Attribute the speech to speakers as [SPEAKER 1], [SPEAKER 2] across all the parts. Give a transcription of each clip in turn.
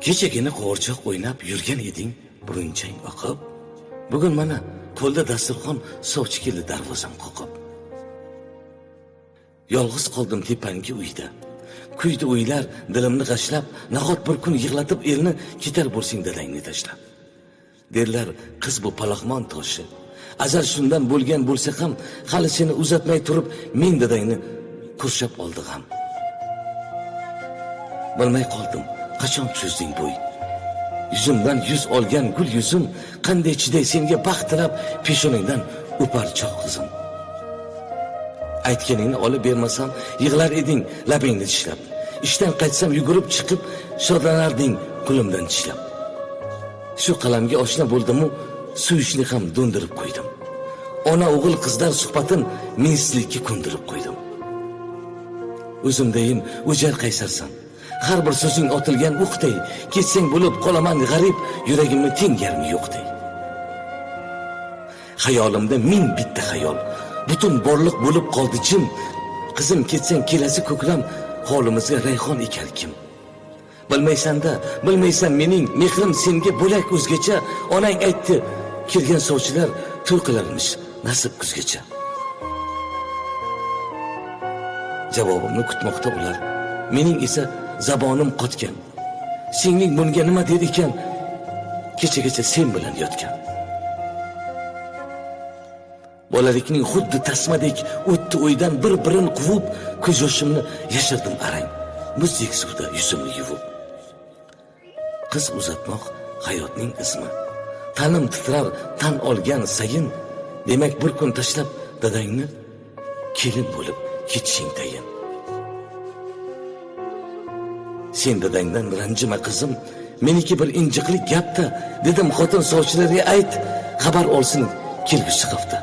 [SPEAKER 1] Kechagina qo'g'irchoq o'ynab yurgan eding, burunchang oqib. Bugun mana qo'lda dasturxon sovchi keldi darvozam qoqib. Yolg'iz qoldim tepangi uyda. Kuydi o'ylar dilimni g'ashlab, nahot bir kun yig'latib elni ketar bo'lsing dadangni tashlab. Derlar, qiz bu palaxmon toshi. Azal shundan bo'lgan bo'lsa ham, hali seni uzatmay turib, men dadangni qurshab oldi ham. Bilmay qoldim, qachon cho'zding bo'y. Yuzimdan yuz olgan gul yuzim, qanday chiday senga baxt tilab, peshonangdan o'par choq qizim. Aytganingni olib bermasam, yig'lar eding labingni tishlab. Ishdan qaytsam yugurib chiqib, shodlanarding qo'limdan tishlab. Shu qalamga oshna bo'ldim-u, suyishni ham do'ndirib qo'ydim. Ona o'g'il qizlar suhbatin mensizlikka ko'ndirib qo'ydim. O'zimdayin o'jar qaysarsan. Har bir so'zing otilgan o'qday, ketsang bo'lib qolaman g'arib, yuragimni tengarmi yo'qday. Xayolimda ming bitta xayol, butun borliq bo'lib qoldi jim. Qizim ketsang kelasi ko'klam, holimizga rayhon ekar kim? Bilmaysan mening mehrim senga bo'lak o'zgacha. Onang aytdi, kelgan sovchilar to'y qilarmish nasib kuzgacha. Javobimni kutmoqda ular. Mening esa zabonim qotgan. Singling bunga nima der ekan? Kechagacha sen bilan yotgan. Bolalikning xuddi tasmadek o'tdi o'ydan bir-birin quvib, ko'z yoshimni yashirdim arang. Muzdek suvda yuzimni yuvib. Qiz uzatmoq hayotning izmi. Tanim titrar tan olgan sayin. Demak bir kun tashlab dadangni kelin bo'lib ketishing tayin. Sen dadangdan ranjima qizim, meniki bir injiqlik gapda, dedim xotin sovchilarga ayt, xabar olsin kelgusi hafta.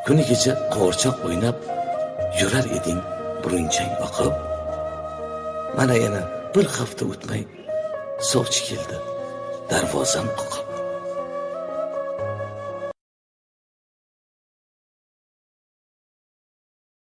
[SPEAKER 1] Kuni kecha qo'g'irchoq o'ynab yurar eding burunchang oqib. Mana yana bir hafta o'tmay sovchi keldi darvozam qoqib.